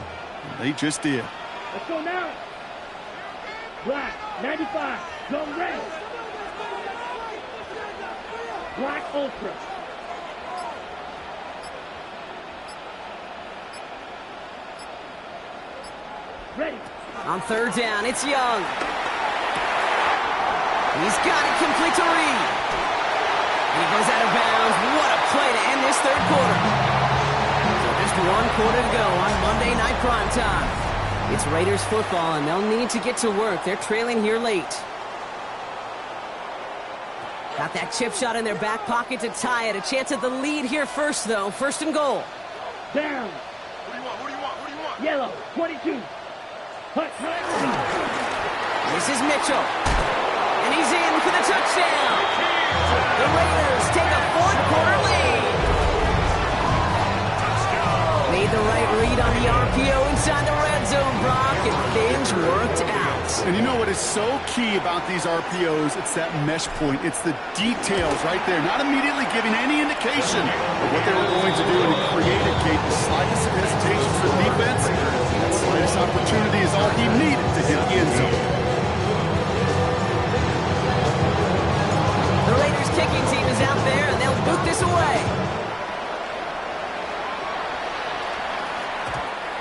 S6: They just did.
S5: Let's go now. Black, 95. Go red. Black Ultra. Ready.
S4: On 3rd down, it's Young. He's got it complete to Reed. And he goes out of bounds. What a play to end this 3rd quarter. So just 1 quarter to go on Monday Night Primetime. It's Raiders football, and they'll need to get to work. They're trailing here late. Got that chip shot in their back pocket to tie it. A chance at the lead here first, though. 1st and goal.
S5: Down.
S8: What do you want? What do you want? What do you want?
S5: Yellow, 22. Hut.
S4: This is Mitchell. And he's in for the touchdown. The Raiders take a 4th quarter lead. Made the right read on the RPO inside the red zone, Brock, and things worked out.
S6: And you know what is so key about these RPOs? It's that mesh point. It's the details right there. Not immediately giving any indication of what they were going to do, and it created, Kate, the slightest of hesitation for the defense. That slightest opportunity is all he needed to hit the end zone.
S4: The Raiders kicking team is out there, and they'll boot this away.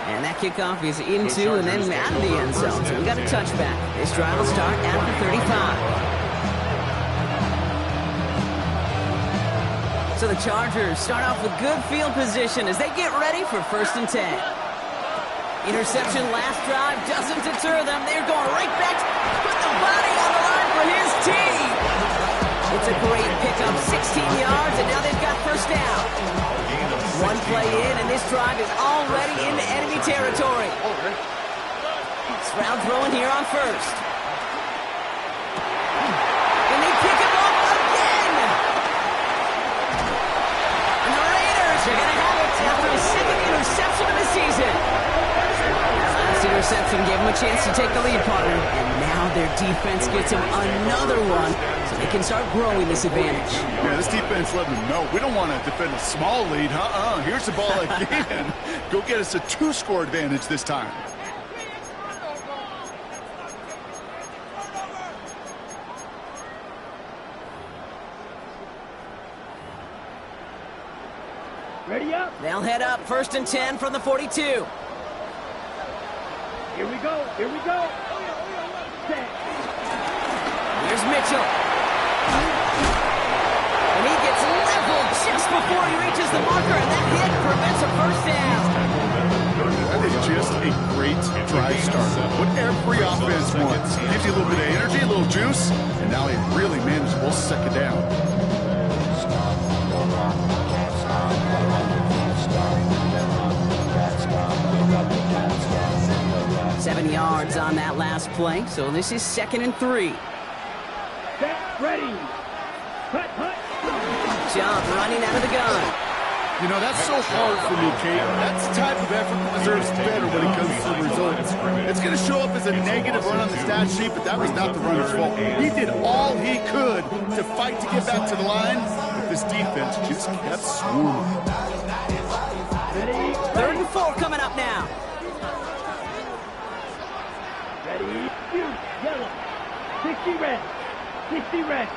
S4: And that kickoff is into and then out of the end zone. So we got a touchback. This drive will start after 35. So the Chargers start off with good field position as they get ready for 1st and 10. Interception last drive doesn't deter them. They're going right back. Put the body on the line for his team. It's a great pickup, 16 yards, and now they've got 1st down. 1 play in, and this drive is already into enemy territory. Stroud throwing here on 1st. And they pick him up again. And the Raiders are going to have it after his 2nd interception of the season. His last interception nothing, gave them a chance to take the lead, partner. And now their defense gets them another one, so they can start growing this advantage.
S6: Yeah, this defense letting them know we don't want to defend a small lead. Here's the ball again. Go get us a 2-score advantage this time.
S5: Ready up.
S4: They'll head up 1st and 10 from the 42.
S5: Here we go. Here we go. Set.
S4: Here's Mitchell. And he gets leveled just before he reaches the marker, and that hit prevents a first down.
S6: That is just a great drive starter. What every offense wants. Gives you a little bit of energy, a little juice, and now a really manageable second down.
S4: 7 yards on that last play, so this is 2nd and 3.
S5: Set. Ready. Hut, hut.
S4: Jump running out of the gun.
S6: You know, that's so hard for me, Kate. That's the type of effort that deserves better when it comes to the results. It's going to show up as a negative run on the stat sheet, but that was not the runner's fault. He did all he could to fight to get back to the line, but this defense just kept swarming.
S5: Ready.
S4: 3rd and 4 coming up now.
S5: Ready. Shoot. Yellow. 60 red. 60 red.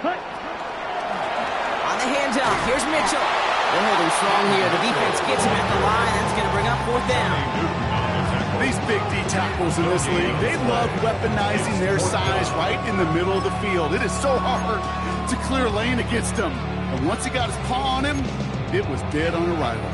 S5: Hut.
S4: On the handoff, here's Mitchell. They're holding strong here. The defense gets him at the line. That's going to bring up 4th down.
S6: These big D tackles in this league, they love weaponizing their size right in the middle of the field. It is so hard to clear lane against them. And once he got his paw on him, it was dead on arrival.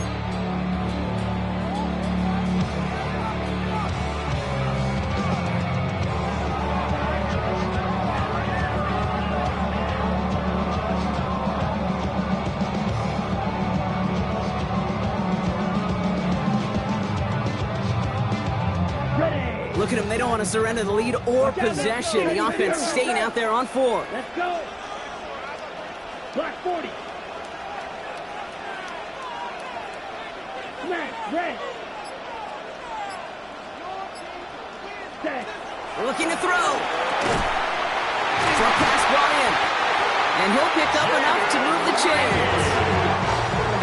S4: Look at them. They don't want to surrender the lead or possession. The offense staying out there on 4.
S5: Let's go. Block 40. Smash. Red. Set.
S4: Looking to throw. Short pass brought in. And he'll pick up enough to move the chains.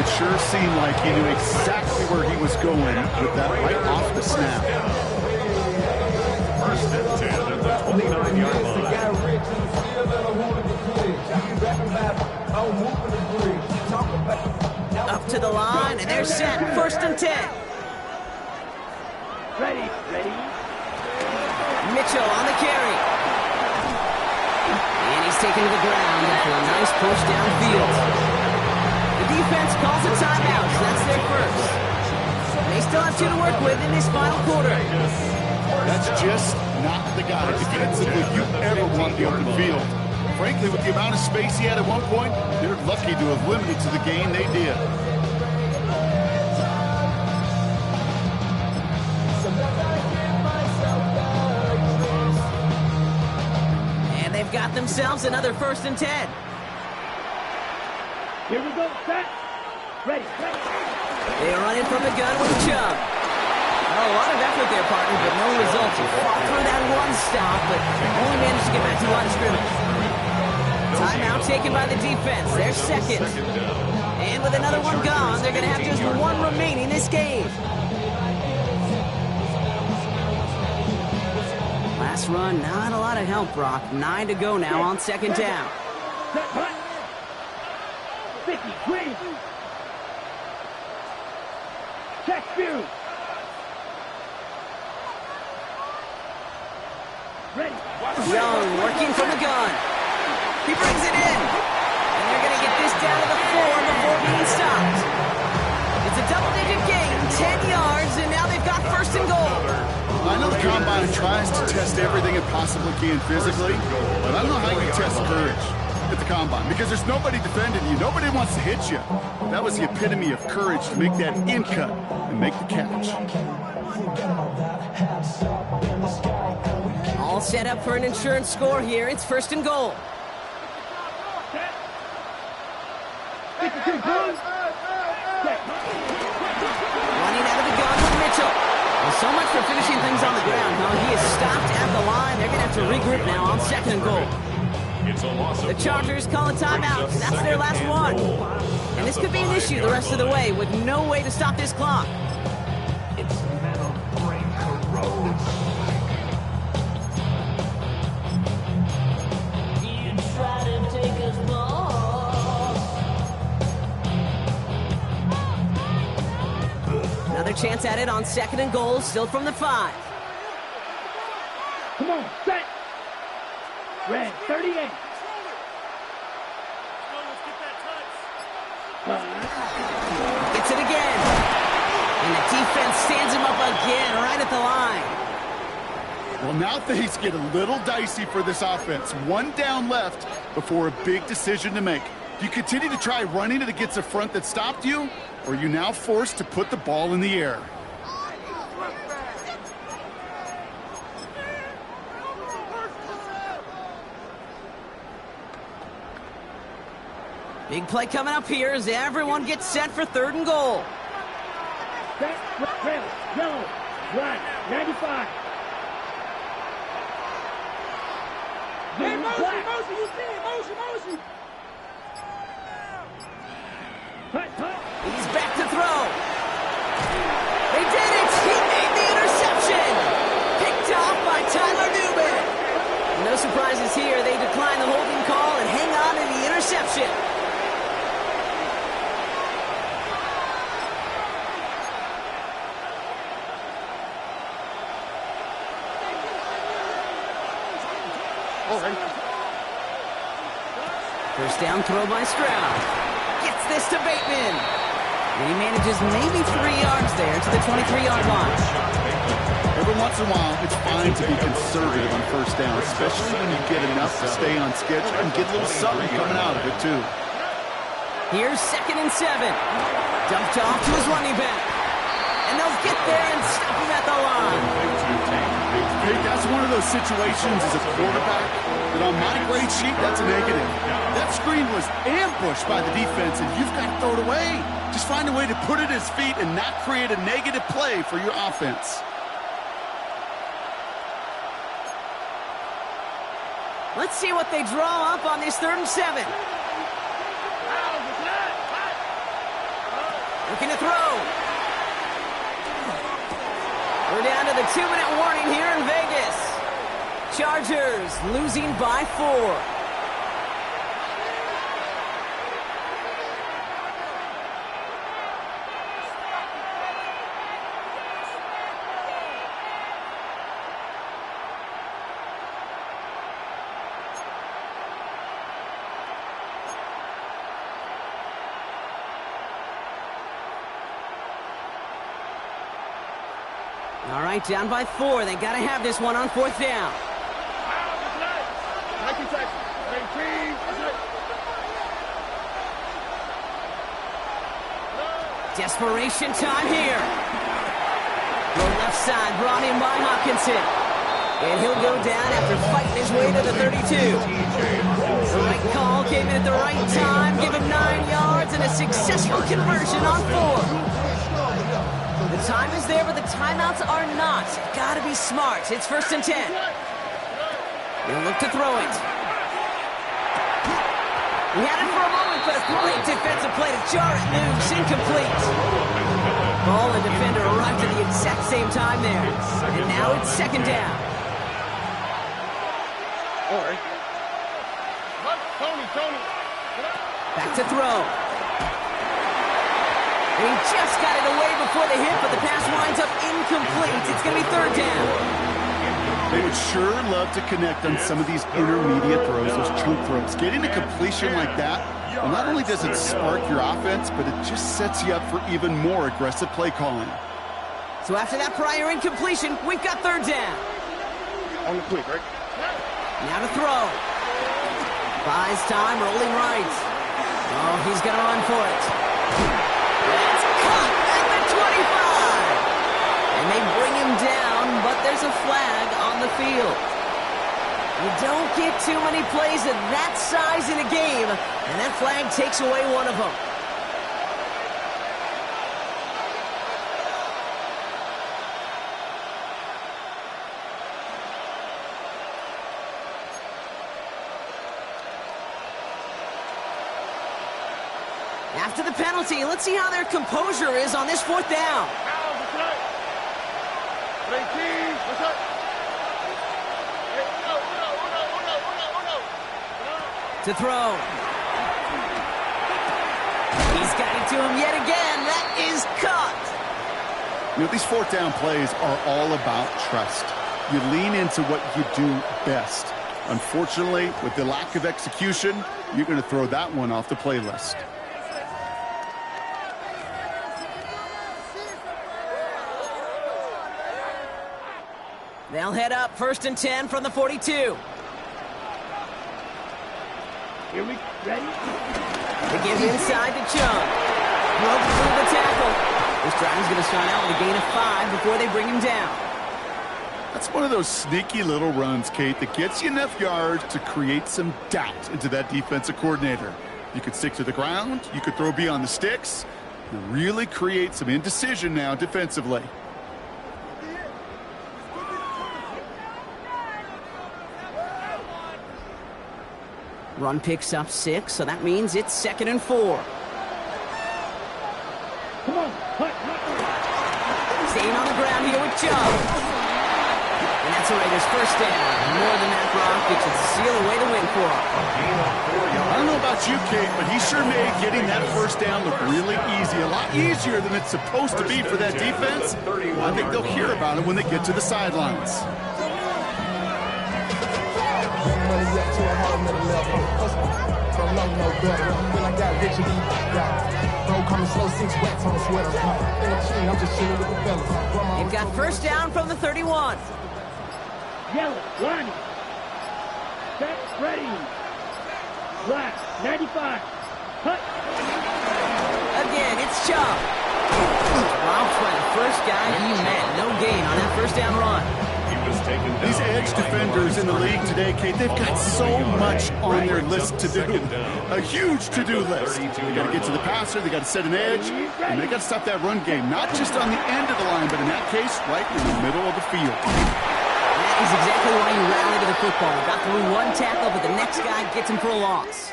S6: It sure seemed like he knew exactly where he was going with that right off the snap.
S7: 1st and 10 at the 29-yard line.
S4: Up to the line, and they're set. 1st and 10.
S5: Ready. Ready.
S4: Mitchell on the carry. And he's taken to the ground after a nice push downfield. The defense calls a timeout, so that's their first. They still have 2 to work with in this final quarter.
S6: That's just not the guy defensively you ever want the open field. Frankly, with the amount of space he had at one point, they're lucky to have limited to the game they did.
S4: And they've got themselves another 1st and 10.
S5: Here we go. Set. Ready. Ready.
S4: They run in from the gun with Chubb. Oh, a lot of effort there, partner, but no results. He fought through that one stop, but only managed to get back to the line of scrimmage. Timeout taken by the defense. They're second. And with another one gone, they're going to have just 1 remaining this game. Last run, not a lot of help, Brock. 9 to go now on 2nd down.
S5: Set. Hut. 50. Green. Check view. Ready.
S4: Young working from the gun. He brings it in. And they're going to get this down to the 4 before being stopped. It's a double-digit gain, 10 yards, and now they've got 1st and goal.
S6: I know the Combine tries to test everything it possibly can physically, but I don't know how you test courage at the Combine, because there's nobody defending you. Nobody wants to hit you. That was the epitome of courage to make that in-cut and make the catch.
S4: All set up for an insurance score here. It's 1st and goal.
S5: Set. 52. Boom. Set.
S4: Running out of the gun with Mitchell. Well, So much for finishing things on the ground, huh? He is stopped at the line. They're going to have to regroup now on 2nd and goal.
S7: It's a loss of
S4: The Chargers call a timeout. That's their last one. And this could be an issue the rest of the way with no way to stop this clock.
S7: It's metal brain corrodes.
S1: You try to take us both.
S4: Another chance at it on 2nd and goal, still from the 5.
S5: Come on, set. Red, 38.
S4: Gets it again. And the defense stands him up again right at the line.
S6: Well, now things get a little dicey for this offense. One down left before a big decision to make. Do you continue to try running it against a front that stopped you, or are you now forced to put the ball in the air?
S4: Big play coming up here as everyone gets set for 3rd and goal.
S5: Set, red, yellow, black, 95.
S9: Hey,
S5: Black.
S9: motion, you see it, motion.
S5: Cut.
S4: He's back to throw. They did it! He made the interception! Picked off by Tyler Newman. No surprises here. They decline the holding call and hang on to the interception. First down throw by Stroud. Gets this to Bateman. And he manages maybe 3 yards there to the 23-yard line.
S6: Every once in a while, it's fine to be conservative on first down, especially when you get enough to stay on schedule and get a little something coming out of it, too.
S4: Here's 2nd and 7. Dumped off to his running back. And they'll get there and stop him at the line.
S6: Hey, that's one of those situations as a quarterback that on my grade sheet, that's a negative. That screen was ambushed by the defense, and you've got to throw it away. Just find a way to put it at his feet and not create a negative play for your offense.
S4: Let's see what they draw up on this 3rd and 7. Looking to throw. We're down to the 2-minute warning here in Vegas. Chargers losing by 4. All right, down by 4. They got to have this one on 4th down. Desperation time here. The left side brought in by Hopkinson. And he'll go down after fighting his way to the 32. The right call came in at the right time, give him 9 yards and a successful conversion on 4. The time is there, but the timeouts are not. Gotta be smart. It's 1st and 10. They'll look to throw it. He had it for a moment, but a great defensive play to jar it loose. Incomplete. Ball and defender arrived at the exact same time there. And now it's 2nd down. Back to throw. And he just got it away before the hit, but the pass winds up incomplete. It's going to be 3rd down.
S6: They would sure love to connect on some of these intermediate throws, those chunk throws. Getting a completion like that, well, not only does it spark your offense, but it just sets you up for even more aggressive play calling.
S4: So after that prior incompletion, we've got 3rd down.
S8: On the quick, right?
S4: Now to throw. Buys time, rolling right. Oh, he's going to run for it. It's caught at the 25. And they bring him down, but there's a flag on the field. You don't get too many plays of that size in a game, and that flag takes away one of them. After the penalty, let's see how their composure is on this fourth down. To throw. He's got it to him yet again. That is caught.
S6: You know, these fourth down plays are all about trust. You lean into what you do best. Unfortunately, with the lack of execution, you're going to throw that one off the playlist.
S4: They'll head up 1st and 10 from the 42.
S5: Here we ready?
S4: They give inside to Chung. Broke through the tackle. This drive is going to start out with a gain of 5 before they bring him down.
S6: That's one of those sneaky little runs, Kate, that gets you enough yards to create some doubt into that defensive coordinator. You could stick to the ground. You could throw beyond the sticks. You really create some indecision now defensively.
S4: Run picks up 6, so that means it's 2nd and 4.
S5: Come on, hut.
S4: Staying on the ground here with Chubb. And that's a Raiders first down. More than that, Brock, it should seal away the win for him.
S6: I don't know about you, Kate, but he sure made getting that first down look really easy. A lot easier than it's supposed to be for that defense. I think they'll hear about it when they get to the sidelines.
S4: They've got first down from the 31.
S5: Yellow, line. Set, ready. Black, 95. Hut.
S4: Again, it's Chubb. Robbed by the first guy he met. No gain on that first down run.
S6: These edge defenders in the league today, Kate, they've got so much on their list to do. A huge to-do list. They got to get to the passer, they got to set an edge, and they got to stop that run game. Not just on the end of the line, but in that case, right in the middle of the field.
S4: That is exactly why you rally to the football. Got through one tackle, but the next guy gets him for a loss.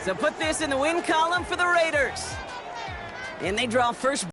S4: So put this in the win column for the Raiders. And they draw first